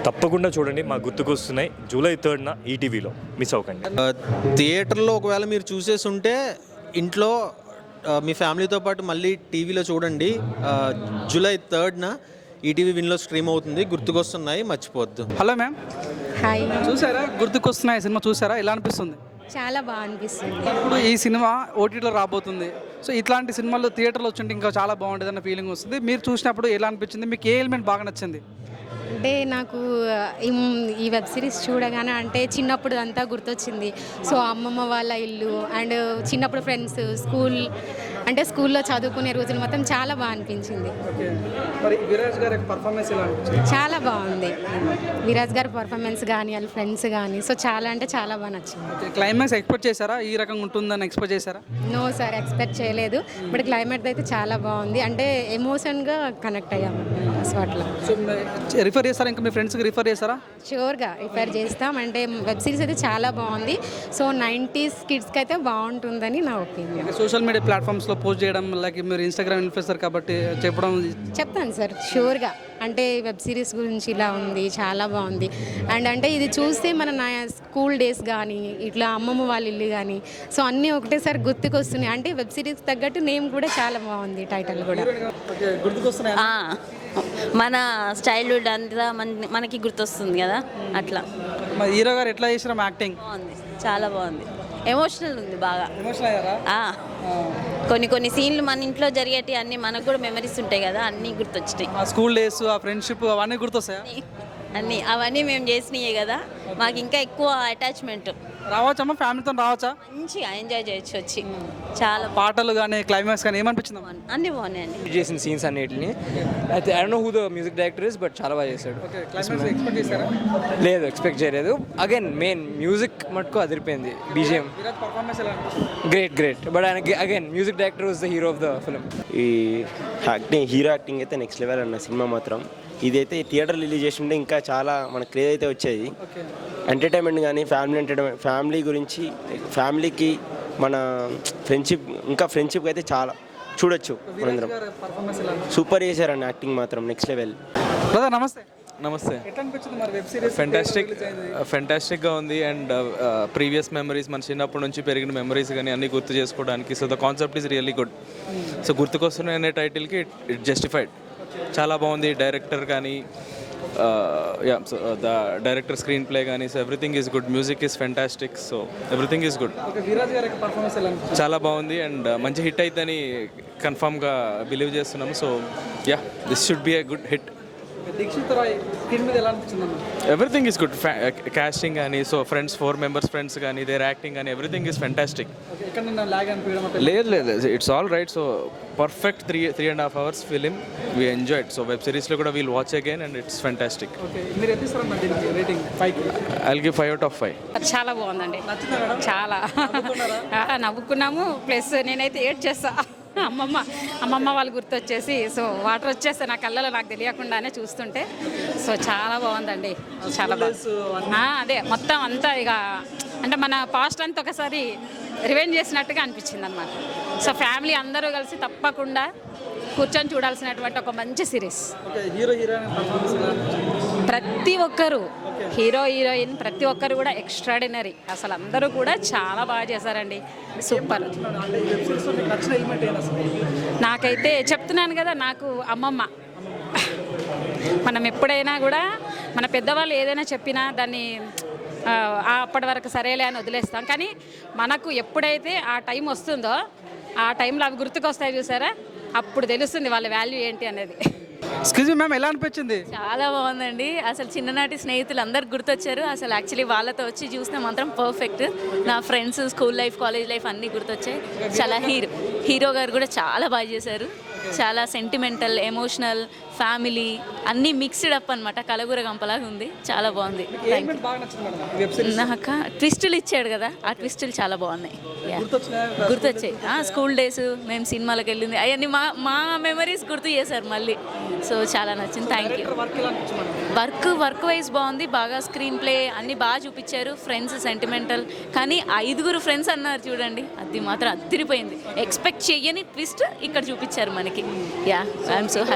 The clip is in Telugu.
తప్పకుండా చూడండి. మా గుర్తుకొస్తున్నాయి జూలై 3న ఈటీవీలో. మిస్ అవ్వకండి. థియేటర్లో ఒకవేళ మీరు చూసేసి ఉంటే ఇంట్లో మీ ఫ్యామిలీతో పాటు మళ్ళీ టీవీలో చూడండి. జూలై 3న ఈటీవీ విన్లో స్ట్రీమ్ అవుతుంది. గుర్తుకొస్తున్నాయి, మర్చిపోవద్దు. Hello ma'am, hi. చూసారా గుర్తుకొస్తున్నాయి సినిమా? చూసారా? ఎలా అనిపిస్తుంది? చాలా బాగా అనిపిస్తుంది. ఇప్పుడు ఈ సినిమా ఓటీటీలో రాబోతుంది. సో ఇట్లాంటి సినిమాలు థియేటర్లో వచ్చుంటే ఇంకా చాలా బాగుంటుంది అన్న ఫీలింగ్ వస్తుంది. మీరు చూసినప్పుడు ఎలా అనిపించింది? మీకు ఏ ఎలిమెంట్ బాగా నచ్చింది? అంటే నాకు ఈ వెబ్ సిరీస్ చూడగానే అంటే చిన్నప్పుడు అంతా గుర్తొచ్చింది. సో అమ్మమ్మ వాళ్ళ ఇల్లు అండ్ చిన్నప్పుడు ఫ్రెండ్స్, స్కూల్లో చదువుకునే రోజులు మొత్తం చాలా బాగా అనిపించింది. మరి విరాజ్ గారి పర్ఫార్మెన్స్ ఎలా అనిపించింది? చాలా బాగుంది. విరాజ్ గారి పర్ఫార్మెన్స్ కానీ వాళ్ళ ఫ్రెండ్స్ కానీ సో చాలా అంటే చాలా బాగా నచ్చింది. క్లైమాక్స్ ఎక్స్పెక్ట్ చేశారా? ఈ రకంగా ఉంటుందని ఎక్స్పెక్ట్ చేశారా? నో సార్, ఎక్స్పెక్ట్ చేయలేదు. బట్ క్లైమేట్ అయితే చాలా బాగుంది. అంటే ఎమోషన్గా కనెక్ట్ అయ్యాము స్పాట్లో. సో రిఫర్ చేస్తారా? ఇంకా మీ ఫ్రెండ్స్కి రిఫర్ చేస్తారా? షూర్గా రిఫర్ చేస్తాం. అంటే వెబ్ సిరీస్ అయితే చాలా బాగుంది. సో 90s కిడ్స్కి అయితే బాగుంటుందని నా ఒపీనియన్. సోషల్ మీడియా ప్లాట్ఫామ్స్లో పోస్ట్ చేయడం, లైక్ మీరు ఇన్స్టాగ్రామ్ ఇన్ఫ్లుయెన్సర్ కాబట్టి చెప్పడం. చెప్తాను సార్ షూర్గా. అంటే వెబ్ సిరీస్ గురించి ఇలా ఉంది, చాలా బాగుంది. అండ్ అంటే ఇది చూస్తే మన నా స్కూల్ డేస్ కానీ ఇట్లా అమ్మమ్మ వాళ్ళ ఇల్లు కానీ సో అన్నీ ఒకటేసారి గుర్తుకొస్తున్నాయి. అంటే వెబ్ సిరీస్ తగ్గట్టు నేమ్ కూడా చాలా బాగుంది, టైటిల్ కూడా. గుర్తుకొస్తున్నాయి. మన చైల్డ్హుడ్ అంతా మనకి గుర్తొస్తుంది కదా, అట్లా. మరి హీరో గారు ఎట్లా చేసినాం యాక్టింగ్? బాగుంది, చాలా బాగుంది. ఎమోషనల్ ఉంది బాగా. ఎమోషనల్ అయ్యారా? కొన్ని సీన్లు మన ఇంట్లో జరిగేటి అన్నీ మనకు కూడా మెమరీస్ ఉంటాయి కదా, అన్నీ గుర్తొచ్చినాయి. ఆ స్కూల్ డేస్, ఆ ఫ్రెండ్షిప్ అవన్నీ గుర్తొస్తాయా? అన్నీ అవన్నీ మేము చేసినాయే కదా, మాకు ఇంకా ఎక్కువ అటాచ్మెంట్. రావచ్చమ్మా, ఫ్యామిలీతో రావచ్చా? మంచిగా ఎంజాయ్ చేయొచ్చు వచ్చి. చాలా పాటలు కానీ క్లైమాక్స్ కానీ ఏమనిపించింది? అన్నీ బాగున్నాయండి. చేసిన సీన్స్ అన్నిటిని అయితే I don't know who the music director is, but చాలా బాగా చేశాడు. ఎక్స్పెక్ట్ చేశారా? లేదు, ఎక్స్పెక్ట్ చేయలేదు. అగైన్ మెయిన్ మ్యూజిక్ మటుకు అదిరిపోయింది. BGM great. But again music director was the hero of the film. ఈ హీరో యాక్టింగ్ అయితే నెక్స్ట్ లెవెల్ అన్న సినిమా మాత్రం. ఇదైతే థియేటర్ రిలీజ్ చేస్తుంటే ఇంకా చాలా మన క్రేజ్ అయితే వచ్చేది. ఎంటర్టైన్మెంట్ కానీ ఫ్యామిలీ గురించి, ఫ్యామిలీకి మన ఫ్రెండ్షిప్ అయితే చాలా చూడొచ్చు మనందరం. సూపర్ చేశారన్న యాక్టింగ్ మాత్రం నెక్స్ట్ లెవెల్. నమస్తే. నమస్తే. ఎట్లా అనిపించింది మరి వెబ్ సిరీస్? ఫెంటాస్టిక్గా ఉంది. అండ్ ప్రీవియస్ మెమరీస్, మన చిన్నప్పటి నుంచి పెరిగిన మెమరీస్ కానీ అన్నీ గుర్తు చేసుకోవడానికి. So the concept is really good. So గుర్తుకొస్తున్నాయి అనే టైటిల్కి ఇట్ జస్టిఫైడ్. చాలా బాగుంది. డైరెక్టర్ కానీ ద డైరెక్టర్ స్క్రీన్ ప్లే కానీ, so everything is good. Music is fantastic. So everything is good. చాలా బాగుంది అండ్ మంచి హిట్ అవుతుందని కన్ఫామ్గా బిలీవ్ చేస్తున్నాము. So this should be a good hit. Everything is good. Casting కానీ, సో ఫ్రెండ్స్ 4 members ఫ్రెండ్స్ కానీ, దేర్ యాక్టింగ్ కానీ, ఎవ్రీథింగ్ ఈజ్ ఫెంటాస్టిక్. లేదు, it's all right. So perfect 3.5 hours film. We enjoyed. So web సిరీస్లో కూడా we'll watch again and it's fantastic. I'll give 5 out of 5. చాలా బాగుందండి. చాలా నవ్వుకున్నాము. ప్లస్ నేనైతే ఏడ్ చేస్తా. అమ్మమ్మ వాళ్ళు గుర్తొచ్చేసి సో వాటర్ వచ్చేస్తే నా కళ్ళలో నాకు తెలియకుండానే చూస్తుంటే. సో చాలా బాగుందండి, చాలా బాగుంది. అదే మొత్తం అంతా ఇక అంటే మన పాస్ట్ అంతా ఒకసారి రివెంజ్ చేసినట్టుగా అనిపించింది అనమాట. సో ఫ్యామిలీ అందరూ కలిసి తప్పకుండా కూర్చొని చూడాల్సినటువంటి ఒక మంచి సిరీస్. ప్రతి ఒక్కరు, హీరో హీరోయిన్ ప్రతి ఒక్కరు కూడా ఎక్స్ట్రాడినరీ. అసలు అందరూ కూడా చాలా బాగా చేశారండి. సూపర్. నాకైతే చెప్తున్నాను కదా, నాకు అమ్మమ్మ. మనం ఎప్పుడైనా కూడా మన పెద్దవాళ్ళు ఏదైనా చెప్పినా దాన్ని అప్పటి వరకు సరేలే అని వదిలేస్తాం. కానీ మనకు ఎప్పుడైతే ఆ టైం వస్తుందో ఆ టైంలో అవి గుర్తుకొస్తాయి చూసారా, అప్పుడు తెలుస్తుంది వాళ్ళ వాల్యూ ఏంటి అనేది. ఎక్స్క్యూజ్ మీ మ్యామ్, ఎలా అనిపించింది? చాలా బాగుందండి. అసలు చిన్ననాటి స్నేహితులు అందరు గుర్తొచ్చారు. అసలు యాక్చువల్లీ వాళ్ళతో వచ్చి చూస్తే మాత్రం పర్ఫెక్ట్. నా friends, school life, college life అన్నీ గుర్తొచ్చాయి. చాలా హీరో గారు కూడా చాలా బాగా చేశారు. చాలా సెంటిమెంటల్, ఎమోషనల్, ఫ్యామిలీ అన్నీ మిక్స్డ్ అప్ అనమాట. కలగూర గంపలాగా ఉంది. చాలా బాగుంది. నాకు ట్విస్టులు ఇచ్చాడు కదా, ఆ ట్విస్టులు చాలా బాగున్నాయి. గుర్తొచ్చాయి. స్కూల్ డేస్, మేము సినిమాలకు వెళ్ళింది అవన్నీ మా మెమరీస్ గుర్తు చేశారు మళ్ళీ. సో చాలా నచ్చింది. Thank you. వర్క్ వైజ్ బాగుంది. బాగా స్క్రీన్ ప్లే అన్నీ బాగా చూపించారు. ఫ్రెండ్స్ సెంటిమెంటల్, కానీ 5 ఫ్రెండ్స్ అన్నారు చూడండి, అది మాత్రం అదిరిపోయింది. ఎక్స్పెక్ట్ చెయ్యని ట్విస్ట్ ఇక్కడ చూపించారు మనకి. I'm so happy.